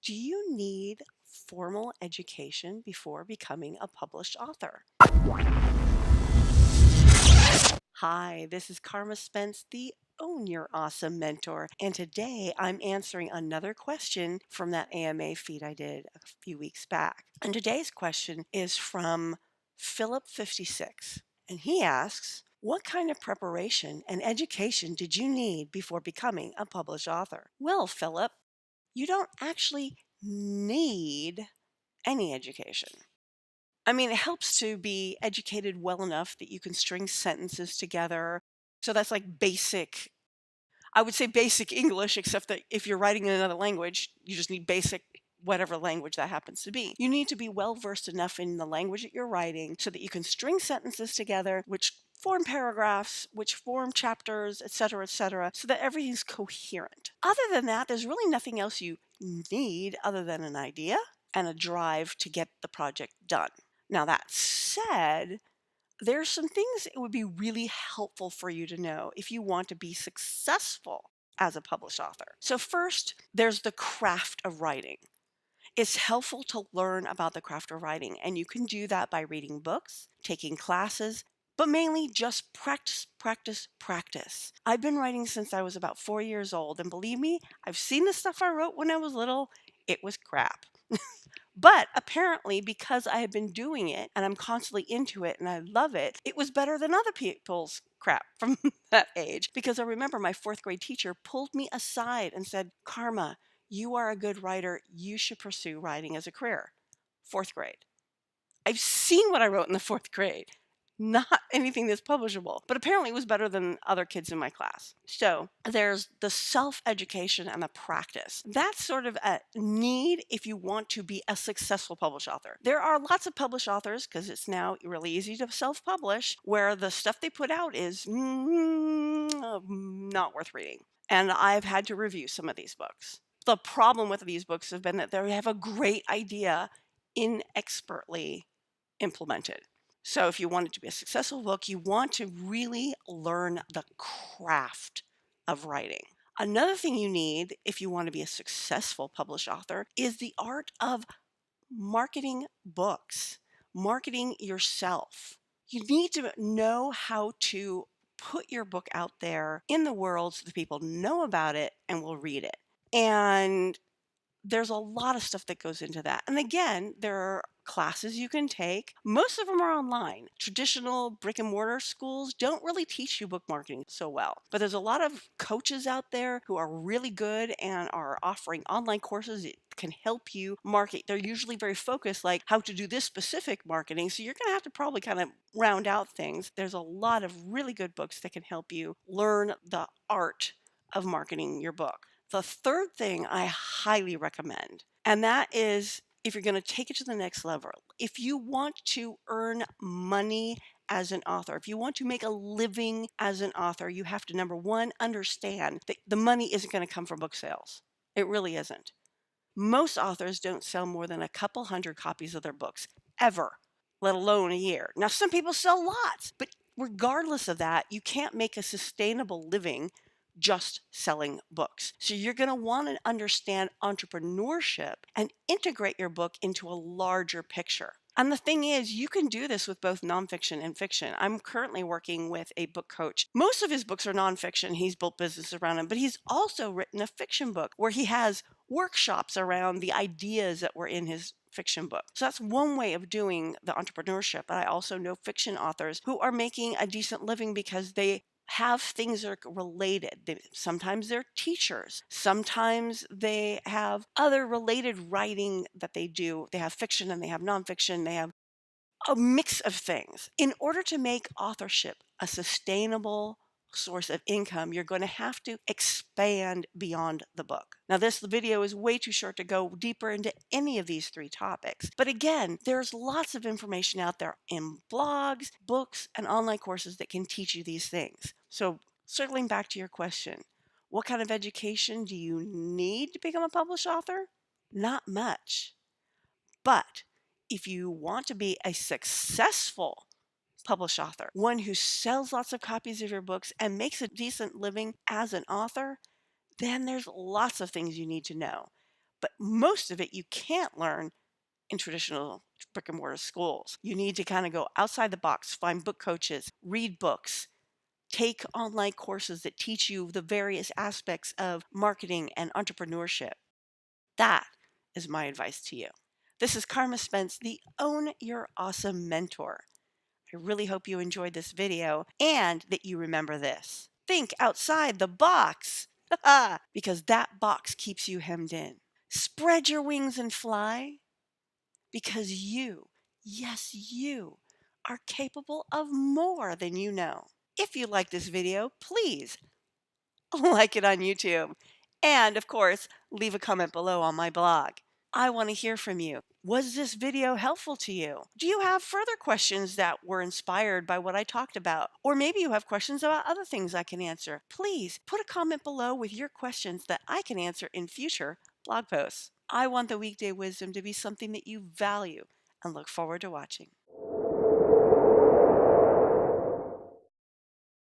Do you need formal education before becoming a published author? Hi, this is Carma Spence, the Own Your Awesome Mentor. And today I'm answering another question from that AMA feed I did a few weeks back. And today's question is from Philip56. And he asks, what kind of preparation and education did you need before becoming a published author? Well, Philip, you don't actually need any education. I mean, it helps to be educated well enough that you can string sentences together. So that's like basic, I would say basic English, except that if you're writing in another language, you just need basic whatever language that happens to be. You need to be well versed enough in the language that you're writing so that you can string sentences together, which form paragraphs, which form chapters, etc., so that everything's coherent. Other than that, there's really nothing else you need other than an idea and a drive to get the project done. Now, that said, there's some things it would be really helpful for you to know if you want to be successful as a published author. So first, there's the craft of writing. It's helpful to learn about the craft of writing, and you can do that by reading books, taking classes, but mainly just practice, practice, practice. I've been writing since I was about 4 years old, and believe me, I've seen the stuff I wrote when I was little. It was crap. But apparently, because I had been doing it and I'm constantly into it and I love it, it was better than other people's crap from that age. Because I remember my fourth grade teacher pulled me aside and said, Karma, you are a good writer. You should pursue writing as a career. Fourth grade. I've seen what I wrote in the fourth grade. Not anything that's publishable, but apparently it was better than other kids in my class. So there's the self-education and the practice. That's sort of a need if you want to be a successful published author. There are lots of published authors, because it's now really easy to self-publish, where the stuff they put out is not worth reading. And I've had to review some of these books. The problem with these books has been that they have a great idea inexpertly implemented. So if you want it to be a successful book, you want to really learn the craft of writing. Another thing you need if you want to be a successful published author is the art of marketing books, marketing yourself. You need to know how to put your book out there in the world so that people know about it and will read it. And there's a lot of stuff that goes into that. And again, there are classes you can take. Most of them are online. Traditional brick and mortar schools don't really teach you book marketing so well. But there's a lot of coaches out there who are really good and are offering online courses that can help you market. They're usually very focused, like how to do this specific marketing. So you're going to have to probably kind of round out things. There's a lot of really good books that can help you learn the art of marketing your book. The third thing I highly recommend, and that is if you're going to take it to the next level, if you want to earn money as an author, if you want to make a living as an author, you have to, number one, understand that the money isn't going to come from book sales. It really isn't. Most authors don't sell more than a couple hundred copies of their books ever, let alone a year. Now, some people sell lots, but regardless of that, you can't make a sustainable living just selling books. So you're going to want to understand entrepreneurship and integrate your book into a larger picture. And the thing is, you can do this with both nonfiction and fiction. I'm currently working with a book coach. Most of his books are nonfiction. He's built business around them, but he's also written a fiction book where he has workshops around the ideas that were in his fiction book. So that's one way of doing the entrepreneurship. But I also know fiction authors who are making a decent living because they have things that are related. Sometimes they're teachers. Sometimes they have other related writing that they do. They have fiction and they have nonfiction. They have a mix of things. In order to make authorship a sustainable source of income, you're going to have to expand beyond the book. Now, this video is way too short to go deeper into any of these three topics. But again, there's lots of information out there in blogs, books, and online courses that can teach you these things. So circling back to your question, what kind of education do you need to become a published author? Not much. But if you want to be a successful published author, one who sells lots of copies of your books and makes a decent living as an author, then there's lots of things you need to know. But most of it you can't learn in traditional brick and mortar schools. You need to kind of go outside the box, find book coaches, read books, take online courses that teach you the various aspects of marketing and entrepreneurship. That is my advice to you. This is Carma Spence, the Own Your Awesome Mentor. I really hope you enjoyed this video and that you remember this. Think outside the box because that box keeps you hemmed in. Spread your wings and fly because you, yes, you, are capable of more than you know. If you like this video, please like it on YouTube. And of course, leave a comment below on my blog. I want to hear from you. Was this video helpful to you? Do you have further questions that were inspired by what I talked about? Or maybe you have questions about other things I can answer. Please put a comment below with your questions that I can answer in future blog posts. I want the weekday wisdom to be something that you value and look forward to watching.